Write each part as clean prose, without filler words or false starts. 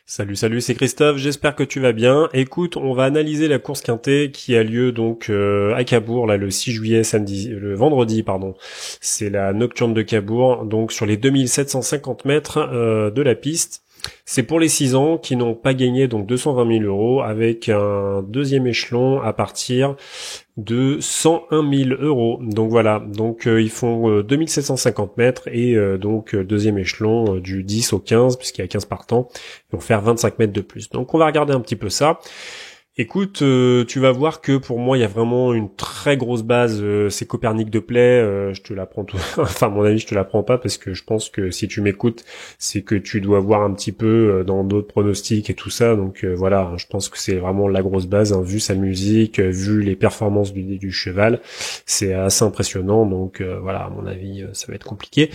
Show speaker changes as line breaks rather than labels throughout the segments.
Salut, salut, c'est Christophe, j'espère que tu vas bien. Écoute, on va analyser la course quintée qui a lieu donc à Cabourg, là le 6 juillet, le vendredi, pardon. C'est la nocturne de Cabourg, donc sur les 2750 mètres de la piste. C'est pour les 6 ans qui n'ont pas gagné donc 220 000 euros avec un deuxième échelon à partir de 101 000 euros. Donc voilà, donc ils font 2750 mètres et donc deuxième échelon du 10 au 15 puisqu'il y a 15 partants. Ils vont faire 25 mètres de plus. Donc on va regarder un petit peu ça. Écoute, tu vas voir que pour moi il y a vraiment une très grosse base. C'est Copernic de Play. Je te l'apprends tout. Enfin, à mon avis, je te l'apprends pas parce que je pense que si tu m'écoutes, c'est que tu dois voir un petit peu dans d'autres pronostics et tout ça. Donc voilà, je pense que c'est vraiment la grosse base. Hein, vu sa musique, vu les performances du cheval, c'est assez impressionnant. Donc voilà, à mon avis, ça va être compliqué.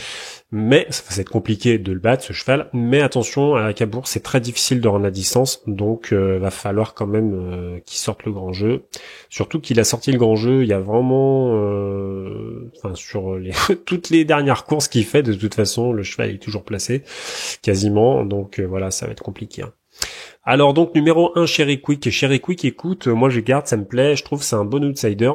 Mais ça va être compliqué de le battre ce cheval, mais attention, à Cabourg c'est très difficile de rendre la distance, donc va falloir quand même qu'il sorte le grand jeu, surtout qu'il a sorti le grand jeu il y a vraiment enfin sur les toutes les dernières courses qu'il fait, de toute façon le cheval est toujours placé quasiment, donc voilà, ça va être compliqué, hein. Alors donc numéro 1, Cherry Quick, écoute, moi je garde, ça me plaît, je trouve que c'est un bon outsider.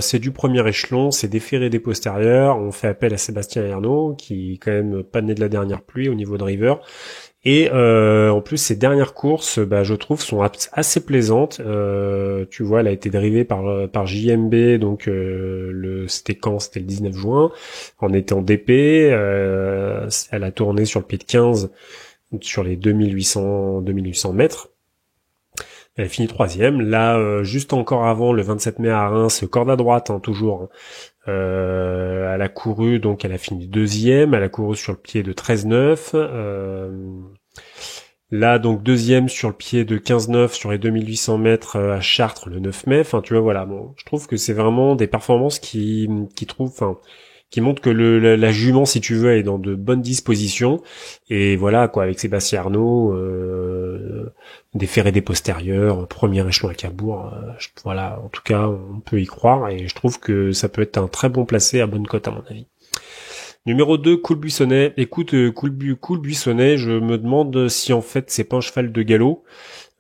C'est du premier échelon, c'est des ferrés des postérieurs, on fait appel à Sébastien Ernaud, qui est quand même pas né de la dernière pluie au niveau driver, et en plus ses dernières courses, je trouve, sont assez plaisantes. Tu vois, elle a été drivée par JMB, donc c'était quand? C'était le 19 juin, on était en DP, elle a tourné sur le pied de 15, sur les 2800 mètres. Elle a fini troisième. Là, juste encore avant, le 27 mai à Reims, corde à droite, hein, toujours. Hein. Elle a couru, donc elle a fini deuxième. Elle a couru sur le pied de 13,9. Là, donc deuxième sur le pied de 15,9 sur les 2800 mètres à Chartres le 9 mai. Enfin, tu vois, voilà. Bon, je trouve que c'est vraiment des performances qui montre que la jument, si tu veux, est dans de bonnes dispositions. Et voilà, quoi, avec Sébastien Arnaud, des ferrés des postérieurs, premier échelon à Cabourg, voilà, en tout cas, on peut y croire, et je trouve que ça peut être un très bon placé à bonne cote, à mon avis. Numéro 2, Cool Buissonnet. Écoute, Cool Buissonnet, je me demande si en fait c'est pas un cheval de galop.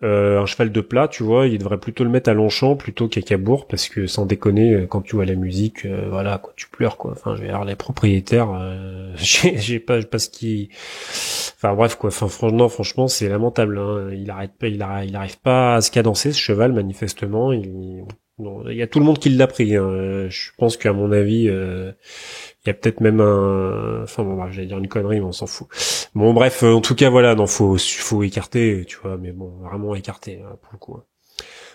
Un cheval de plat, tu vois, il devrait plutôt le mettre à Longchamp plutôt qu'à Cabourg, parce que sans déconner, quand tu vois la musique, voilà, quoi, tu pleures, quoi. Enfin, je vais dire, les propriétaires, j'ai pas ce qui, enfin bref, quoi. Enfin, franchement, c'est lamentable. Hein. Il arrive pas à se cadencer ce cheval, manifestement. Il y a tout le monde qui l'a pris. Hein. Je pense qu'à mon avis, il y a peut-être même enfin bon, j'allais dire une connerie, mais on s'en fout. Bon, bref, en tout cas, voilà, non, faut écarter, tu vois, mais bon, vraiment écarter, hein, pour le coup. Hein.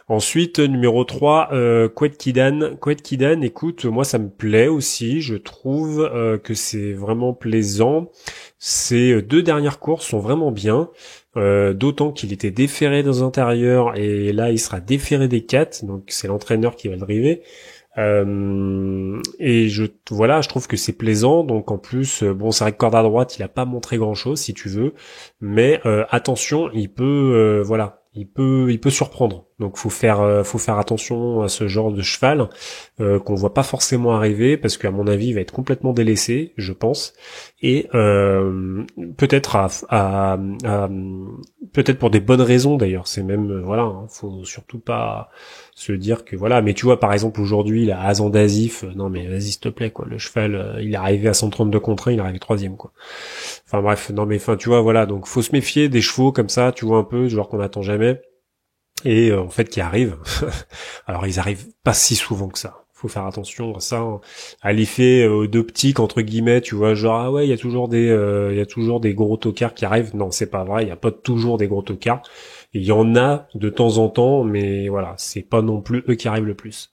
Ensuite, numéro 3, Couette Kidan, écoute, moi ça me plaît aussi, je trouve que c'est vraiment plaisant. Ces deux dernières courses sont vraiment bien, d'autant qu'il était déféré dans l'intérieur, et là il sera déféré des 4, donc c'est l'entraîneur qui va le driver. Et je trouve que c'est plaisant. Donc en plus, bon, c'est vrai que corde à droite, il a pas montré grand chose, si tu veux, mais attention, il peut, il peut surprendre. Donc faut faire attention à ce genre de cheval qu'on voit pas forcément arriver, parce qu'à mon avis, il va être complètement délaissé, je pense, et peut-être peut-être pour des bonnes raisons d'ailleurs. C'est même voilà, hein, faut surtout pas se dire que voilà, mais tu vois, par exemple aujourd'hui là, Azan d'Azif, non mais vas-y s'il te plaît, quoi, le cheval il est arrivé à 132 contre 1, il est arrivé troisième, quoi. Enfin bref, non mais enfin tu vois, voilà, donc faut se méfier des chevaux comme ça, tu vois, un peu genre qu'on n'attend jamais, et en fait qui arrivent. Alors ils arrivent pas si souvent que ça, faut faire attention à ça, hein. À l'effet d'optique entre guillemets, tu vois, genre ah ouais, il y a toujours des gros tocards qui arrivent. Non, c'est pas vrai, il y a pas toujours des gros tocards. Il y en a de temps en temps, mais voilà, c'est pas non plus eux qui arrivent le plus.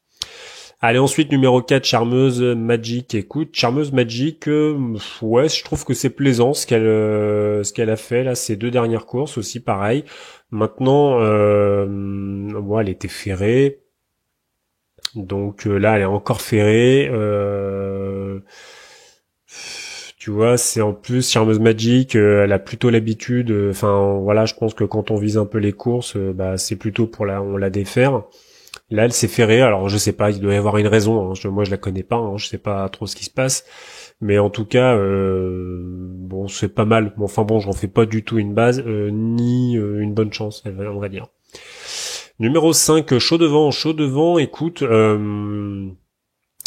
Allez, ensuite, numéro 4, Charmeuse Magic. Écoute, Charmeuse Magic, ouais, je trouve que c'est plaisant ce qu'elle a fait, là, ces deux dernières courses, aussi pareil. Maintenant, elle était ferrée. Donc là, elle est encore ferrée. Tu vois, c'est en plus Charmeuse Magic, elle a plutôt l'habitude. Enfin, voilà, je pense que quand on vise un peu les courses, c'est plutôt on la défaire. Là, elle s'est ferrée. Alors, je sais pas, il doit y avoir une raison. Hein. Moi, je la connais pas. Hein. Je sais pas trop ce qui se passe. Mais en tout cas, bon, c'est pas mal. Bon, enfin bon, j'en fais pas du tout une base, ni une bonne chance, on va dire. Numéro 5, chaud devant. Chaud devant, écoute,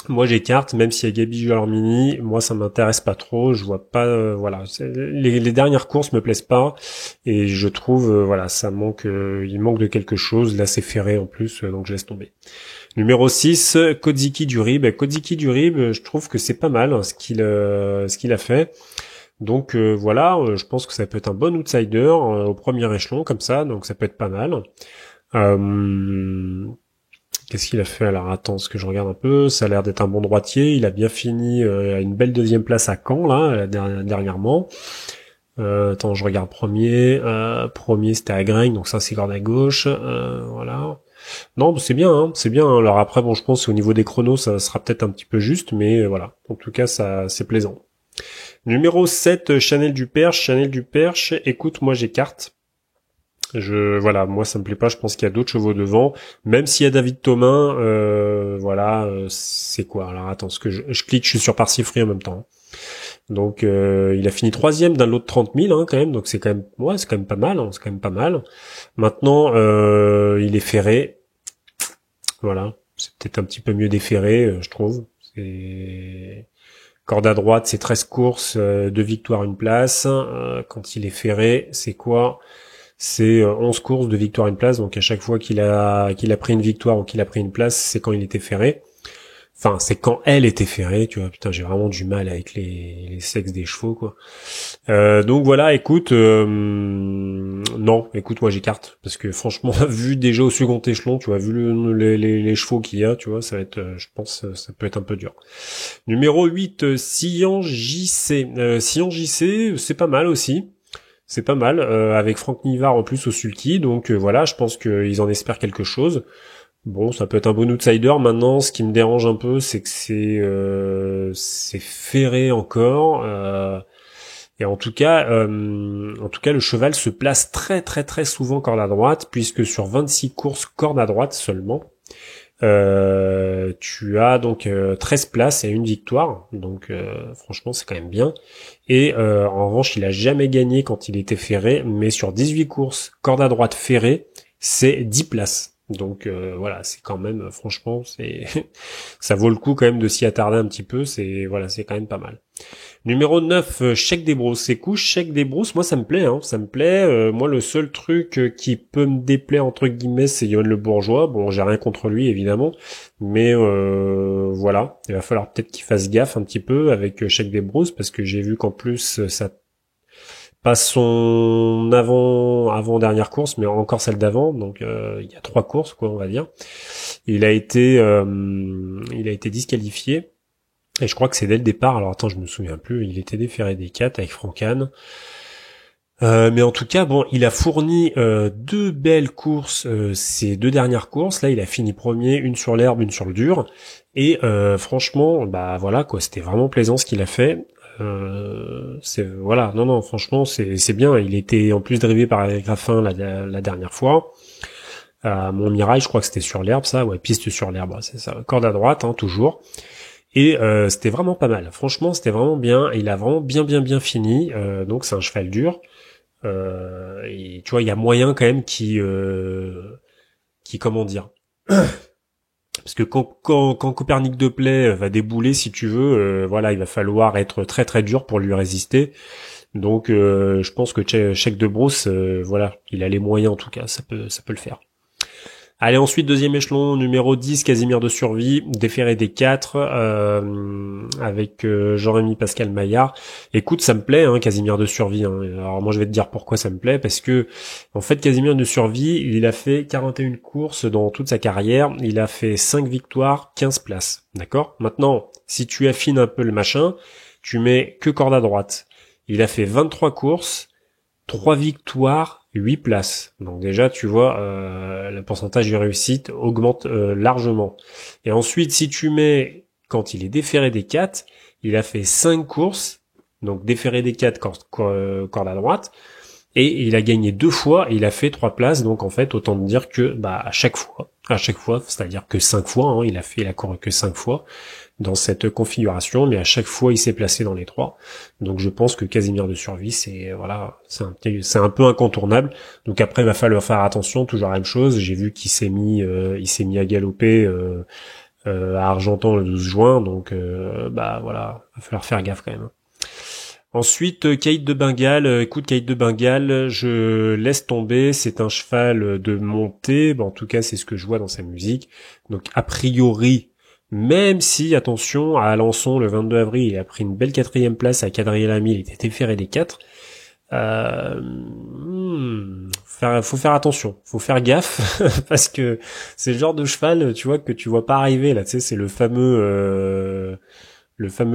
moi j'écarte, même s'il y a Gabi Gelormini, moi ça m'intéresse pas trop, je vois pas, voilà, les dernières courses me plaisent pas, et je trouve, voilà, ça manque, il manque de quelque chose, là c'est ferré en plus, donc je laisse tomber. Numéro 6, Kodziki Durib. Kodziki Durib, je trouve que c'est pas mal hein, ce qu'il a fait. Donc voilà, je pense que ça peut être un bon outsider au premier échelon comme ça, donc ça peut être pas mal. Qu'est-ce qu'il a fait? Alors attends, ce que je regarde un peu, ça a l'air d'être un bon droitier. Il a bien fini à une belle deuxième place à Caen là dernièrement. Attends, je regarde premier. Premier c'était à Graigne, donc ça c'est corde à gauche. Voilà. Non, c'est bien, hein, c'est bien. Alors après, bon, je pense qu'au niveau des chronos, ça sera peut-être un petit peu juste, mais voilà. En tout cas, ça, c'est plaisant. Numéro 7, Chanel du Perche. Chanel du Perche. Écoute, moi, j'écarte. Voilà, moi, ça me plaît pas. Je pense qu'il y a d'autres chevaux devant. Même s'il y a David Thomin, voilà, c'est quoi? Alors attends, ce que je clique, je suis sur Parsi Free en même temps. Donc, il a fini 3e d'un lot de 30 000, hein, quand même. Donc c'est quand même, ouais, c'est quand même pas mal. Hein, c'est quand même pas mal. Maintenant, il est ferré. Voilà, c'est peut-être un petit peu mieux déferré, je trouve. C'est corde à droite, c'est 13 courses, 2 victoires, une place. Quand il est ferré, c'est quoi? C'est 11 courses, 2 victoires, une place. Donc à chaque fois qu'il a pris une victoire ou qu'il a pris une place, c'est quand il était ferré. Enfin, c'est quand elle était ferrée, tu vois. Putain, j'ai vraiment du mal avec les sexes des chevaux, quoi. Donc voilà, écoute, non, écoute, moi j'écarte parce que franchement, vu déjà au second échelon, tu vois, vu les chevaux qu'il y a, tu vois, ça va être, je pense, ça peut être un peu dur. Numéro 8, Sian JC. Sian JC, c'est pas mal aussi. C'est pas mal, avec Franck Nivard en plus au sulky, donc voilà, je pense qu'ils en espèrent quelque chose. Bon, ça peut être un bon outsider. Maintenant, ce qui me dérange un peu, c'est que c'est ferré encore. Et en tout cas, le cheval se place très très très souvent corde à droite, puisque sur 26 courses corde à droite seulement, tu as donc 13 places et une victoire. Donc franchement, c'est quand même bien. Et en revanche, il a jamais gagné quand il était ferré, mais sur 18 courses corde à droite ferré, c'est 10 places. Donc voilà, c'est quand même, franchement, c'est ça vaut le coup quand même de s'y attarder un petit peu. C'est voilà, c'est quand même pas mal. Numéro 9, Chèque des Brousses. C'est cool, Chèque des Brousses, moi ça me plaît, hein, ça me plaît. Moi le seul truc qui peut me déplaire entre guillemets, c'est Yoann Le Bourgeois. Bon, j'ai rien contre lui évidemment, mais voilà, il va falloir peut-être qu'il fasse gaffe un petit peu avec Chèque des Brousses parce que j'ai vu qu'en plus ça passe son avant dernière course, mais encore celle d'avant, donc il y a 3 courses quoi, on va dire. Il a été disqualifié. Et je crois que c'est dès le départ, alors attends, je me souviens plus, il était déféré des 4 avec Francan. Mais en tout cas, bon, il a fourni 2 belles courses, ces 2 dernières courses. Là, il a fini premier, une sur l'herbe, une sur le dur. Et franchement, bah voilà quoi, c'était vraiment plaisant ce qu'il a fait. C'est voilà, non, franchement, c'est bien. Il était en plus drivé par Eric Raffin la dernière fois. Montmirail, je crois que c'était sur l'herbe, ça, ouais, piste sur l'herbe, c'est ça, corde à droite, hein, toujours. Et c'était vraiment pas mal. Franchement, c'était vraiment bien. Il a vraiment bien fini. Donc c'est un cheval dur. Et tu vois, il y a moyen quand même qui comment dire. Parce que quand Copernic de Play va débouler, si tu veux, voilà, il va falloir être très très dur pour lui résister. Donc je pense que Chèque de Brousse, voilà, il a les moyens en tout cas, ça peut le faire. Allez, ensuite, deuxième échelon, numéro 10, Casimir de Survie, déféré des 4, avec Jean-Rémy Pascal Maillard. Écoute, ça me plaît, hein, Casimir de Survie. Hein. Alors moi, je vais te dire pourquoi ça me plaît, parce que, en fait, Casimir de Survie, il a fait 41 courses dans toute sa carrière, il a fait 5 victoires, 15 places, d'accord? Maintenant, si tu affines un peu le machin, tu mets que corde à droite. Il a fait 23 courses, 3 victoires, 8 places. Donc déjà, tu vois, le pourcentage de réussite augmente largement. Et ensuite, si tu mets, quand il est déféré des 4, il a fait 5 courses, donc déféré des 4, corde à droite, et il a gagné 2 fois, et il a fait 3 places, donc en fait, autant te dire que, bah, à chaque fois, à chaque fois, c'est-à-dire que 5 fois, hein, il a fait la course que 5 fois dans cette configuration, mais à chaque fois il s'est placé dans les 3. Donc je pense que Casimir de Survie, c'est un peu incontournable. Donc après il va falloir faire attention, toujours la même chose. J'ai vu qu'il s'est mis à galoper à Argentan le 12 juin, donc bah voilà, va falloir faire gaffe quand même. Ensuite, Caïd de Bengale, écoute, Caïd de Bengale, je laisse tomber, c'est un cheval de montée, en tout cas c'est ce que je vois dans sa musique, donc a priori, même si, attention, à Alençon, le 22 avril, il a pris une belle 4e place à Quadrille-la-Mille, il était déféré des 4, faut faire attention, faut faire gaffe, parce que c'est le genre de cheval, tu vois, que tu vois pas arriver, là, tu sais, c'est le fameux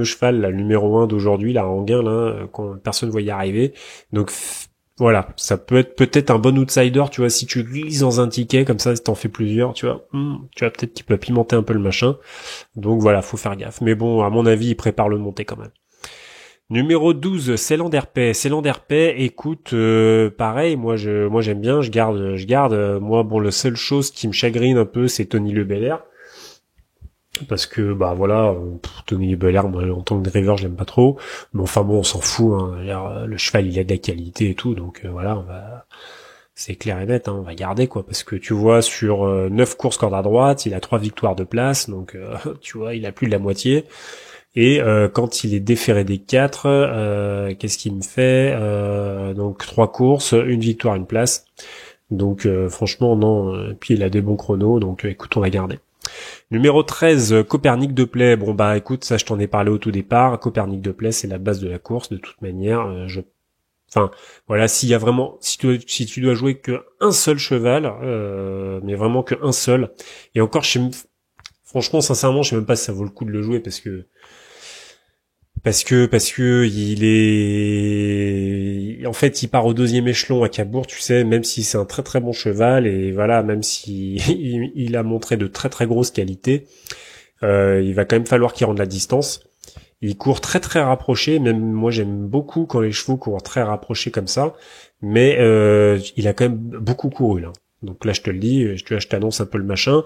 cheval, là, le numéro 1 d'aujourd'hui, là, Anguin, là, quand personne ne voyait arriver. Donc, voilà, ça peut être peut-être un bon outsider, tu vois, si tu glisses dans un ticket, comme ça, si t'en fais plusieurs, tu vois, tu vois, peut-être qu'il peut pimenter un peu le machin. Donc voilà, faut faire gaffe. Mais bon, à mon avis, il prépare le monté quand même. Numéro 12, Ceylan d'Herpais. Ceylan d'Herpais, écoute, pareil, moi j'aime bien, je garde. Moi, bon, la seule chose qui me chagrine un peu, c'est Tony Le Belair. Parce que bah voilà, Tony Belair, moi en tant que driver je l'aime pas trop, mais enfin bon on s'en fout, hein. Le cheval il a de la qualité et tout, donc voilà, c'est clair et net, hein, on va garder quoi, parce que tu vois sur 9 courses corde à droite, il a 3 victoires de place, donc tu vois il a plus de la moitié, et quand il est déféré des 4, qu'est-ce qu'il me fait, donc 3 courses, une victoire, une place, donc franchement non, puis il a des bons chronos, donc écoute on va garder. Numéro 13, Copernic de Play. Bon bah écoute, ça je t'en ai parlé au tout départ. Copernic de Play, c'est la base de la course de toute manière. Enfin voilà, s'il y a vraiment, si tu dois jouer que un seul cheval, mais vraiment que un seul. Et encore, franchement, sincèrement, je sais même pas si ça vaut le coup de le jouer parce que en fait, il part au 2e échelon à Cabourg, tu sais, même si c'est un très très bon cheval et voilà, même si il a montré de très très grosses qualités, il va quand même falloir qu'il rende la distance. Il court très très rapproché, même moi j'aime beaucoup quand les chevaux courent très rapprochés comme ça, mais il a quand même beaucoup couru là. Donc là je te le dis, je t'annonce un peu le machin.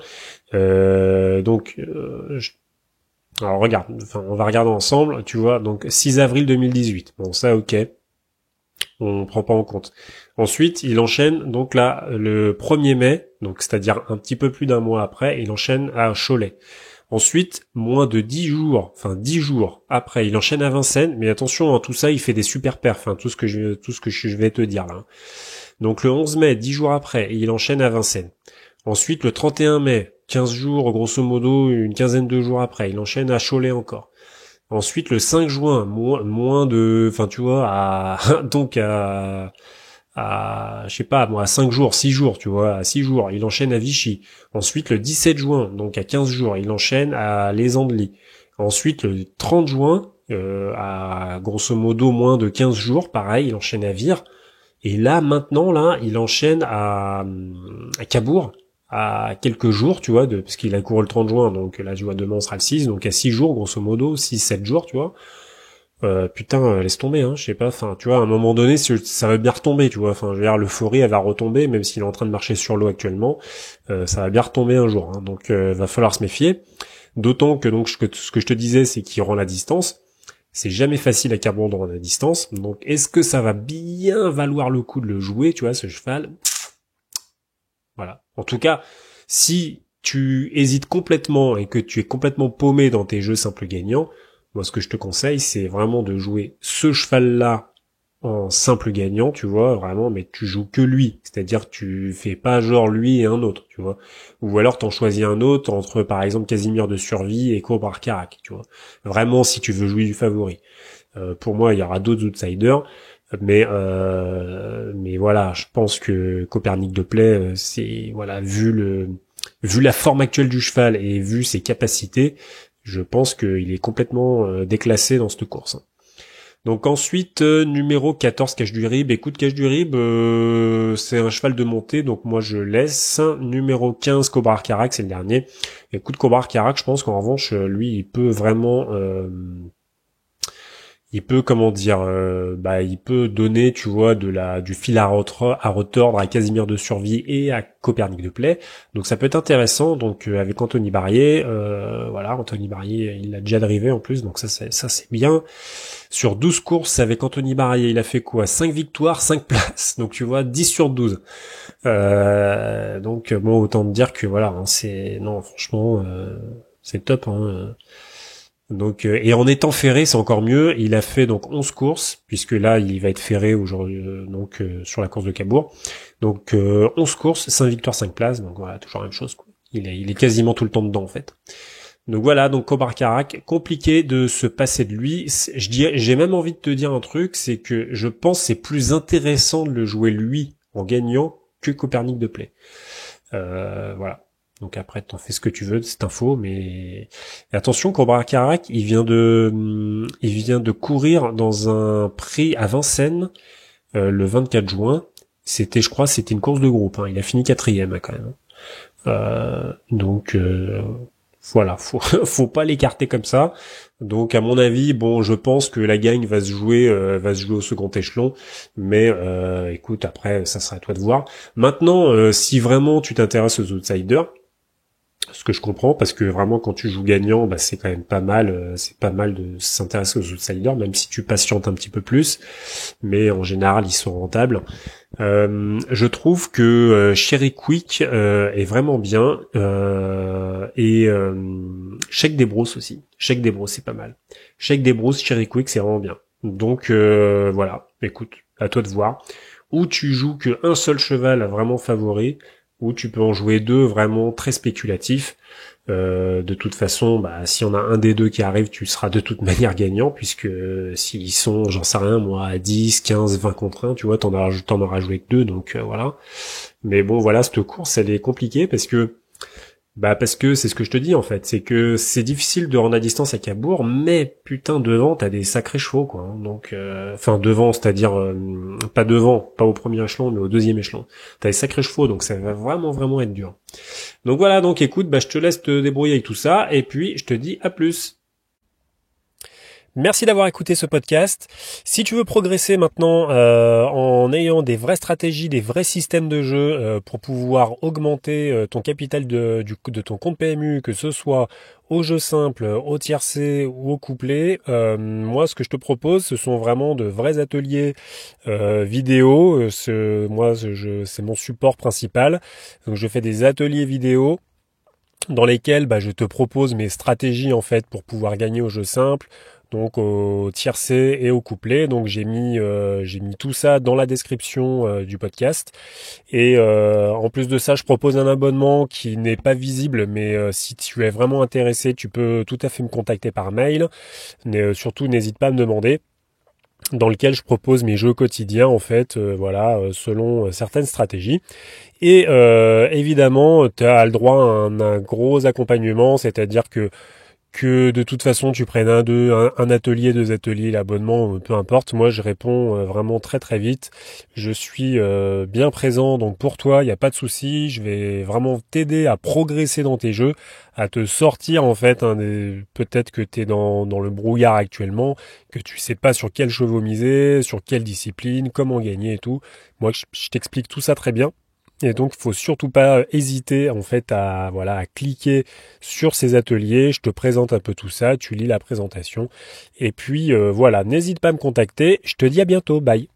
Alors regarde, on va regarder ensemble, tu vois, donc 6 avril 2018. Bon ça ok, on prend pas en compte. Ensuite, il enchaîne donc là le 1er mai, donc c'est-à-dire un petit peu plus d'un mois après, il enchaîne à Cholet. Ensuite, moins de 10 jours après, il enchaîne à Vincennes, mais attention, hein, tout ça, il fait des super perfs, tout ce que je vais te dire là. Donc le 11 mai, 10 jours après, il enchaîne à Vincennes. Ensuite, le 31 mai, 15 jours, grosso modo, une quinzaine de jours après, il enchaîne à Cholet encore. Ensuite, le 5 juin, moins de, tu vois, donc je sais pas, moi, à 5 jours, 6 jours, tu vois, à 6 jours, il enchaîne à Vichy. Ensuite, le 17 juin, donc à 15 jours, il enchaîne à Les Andelys. Ensuite, le 30 juin, à grosso modo moins de 15 jours, pareil, il enchaîne à Vire. Et là, maintenant, là, il enchaîne à Cabourg, à quelques jours, tu vois, parce qu'il a couru le 30 juin, donc là, tu vois, demain, on sera le 6, donc à 6 jours, grosso modo, 6-7 jours, tu vois. Putain, laisse tomber, hein, je sais pas, tu vois, à un moment donné, ça va bien retomber, tu vois, je veux dire, l'euphorie, elle va retomber, même s'il est en train de marcher sur l'eau actuellement, ça va bien retomber un jour, hein, donc va falloir se méfier. D'autant que, donc, ce que je te disais, c'est qu'il rend la distance. C'est jamais facile à Cabourg de rendre la distance, donc est-ce que ça va bien valoir le coup de le jouer, tu vois, ce cheval? Voilà. En tout cas, si tu hésites complètement et que tu es complètement paumé dans tes jeux simples gagnants, moi ce que je te conseille, c'est vraiment de jouer ce cheval-là en simple gagnant, tu vois, vraiment, mais tu joues que lui. C'est-à-dire que tu fais pas genre lui et un autre, tu vois. Ou alors t'en choisis un autre entre, par exemple, Casimir de Survie et Cobra Carac, tu vois. Vraiment, si tu veux jouer du favori. Pour moi, il y aura d'autres outsiders. Mais voilà, je pense que Copernic de Play, c'est voilà, vu la forme actuelle du cheval et vu ses capacités, je pense qu'il est complètement déclassé dans cette course. Donc ensuite, numéro 14, Cache du Rib. Écoute, Cache du Rib, c'est un cheval de montée, donc moi je laisse. Numéro 15, Cobra Carac, c'est le dernier. Écoute, Cobra Carac, je pense qu'en revanche, lui, il peut vraiment il peut, comment dire, il peut donner, tu vois, du fil à retordre à Casimir de Survie et à Copernic de Play. Donc ça peut être intéressant. Donc avec Anthony Barrier, voilà, Anthony Barrier, il a déjà drivé en plus, donc ça c'est bien. Sur 12 courses avec Anthony Barrier, il a fait quoi? 5 victoires, 5 places. Donc tu vois, 10 sur 12. Donc bon, autant te dire que voilà, hein, franchement, c'est top, hein. Donc et en étant ferré, c'est encore mieux. Il a fait donc 11 courses, puisque là il va être ferré aujourd'hui, sur la course de Cabourg. Donc 11 courses, 5 victoires, 5 places. Donc voilà, toujours la même chose, quoi. Il est quasiment tout le temps dedans en fait. Donc voilà, donc Omar Karak, compliqué de se passer de lui. J'ai même envie de te dire un truc, c'est que je pense que c'est plus intéressant de le jouer lui en gagnant que Copernic de Play. Voilà. Donc après, t'en fais ce que tu veux de cette info, mais et attention, Cobra Karak, il vient de courir dans un prix à Vincennes le 24 juin. Je crois, c'était une course de groupe. Hein. Il a fini 4e quand même. Donc voilà, faut pas l'écarter comme ça. Donc à mon avis, bon, je pense que la gagne va se jouer au second échelon, mais écoute, après ça sera à toi de voir. Maintenant, si vraiment tu t'intéresses aux outsiders, ce que je comprends, parce que vraiment quand tu joues gagnant, bah c'est quand même pas mal, c'est pas mal de s'intéresser aux outsiders, même si tu patientes un petit peu plus, mais en général ils sont rentables. Je trouve que Cherry Quick est vraiment bien, et Sheik des Bros aussi. Sheik des Bros c'est pas mal. Sheik des Bros, Cherry Quick c'est vraiment bien. Donc voilà, écoute, à toi de voir. Ou tu joues que un seul cheval vraiment favori, ou tu peux en jouer deux vraiment très spéculatifs. De toute façon, bah, si on a un des deux qui arrive, tu seras de toute manière gagnant, puisque s'ils sont, j'en sais rien, moi, à 10, 15, 20 contre 1, tu vois, t'en auras joué que deux, donc voilà. Mais bon, voilà, cette course, elle est compliquée parce que c'est ce que je te dis en fait, c'est que c'est difficile de rendre à distance à Cabourg, mais putain devant t'as des sacrés chevaux quoi. Hein. Donc enfin devant, c'est-à-dire pas devant, pas au premier échelon, mais au deuxième échelon. T'as des sacrés chevaux, donc ça va vraiment être dur. Donc voilà, donc écoute, bah je te laisse te débrouiller avec tout ça, et puis je te dis à plus. Merci d'avoir écouté ce podcast. Si tu veux progresser maintenant en ayant des vraies stratégies, des vrais systèmes de jeu pour pouvoir augmenter ton capital de ton compte PMU, que ce soit au jeu simple, au tiercé ou au couplet, moi ce que je te propose, ce sont vraiment de vrais ateliers vidéo. C'est mon support principal. Donc je fais des ateliers vidéo dans lesquels je te propose mes stratégies en fait pour pouvoir gagner au jeu simple, donc au tiercé et au couplet. Donc j'ai mis tout ça dans la description du podcast. Et en plus de ça, je propose un abonnement qui n'est pas visible, mais si tu es vraiment intéressé, tu peux tout à fait me contacter par mail. Mais surtout, n'hésite pas à me demander, dans lequel je propose mes jeux quotidiens en fait, selon certaines stratégies. Et évidemment, tu as le droit à un gros accompagnement, c'est-à-dire que de toute façon tu prennes un atelier, deux ateliers, l'abonnement, peu importe. Moi, je réponds vraiment très très vite. Je suis bien présent, donc pour toi, il n'y a pas de souci. Je vais vraiment t'aider à progresser dans tes jeux, à te sortir en fait. Peut-être que tu es dans le brouillard actuellement, que tu sais pas sur quel chevaux miser, sur quelle discipline, comment gagner et tout. Moi, je t'explique tout ça très bien. Et donc, il faut surtout pas hésiter en fait à cliquer sur ces ateliers. Je te présente un peu tout ça, tu lis la présentation. Et puis voilà, n'hésite pas à me contacter. Je te dis à bientôt, bye.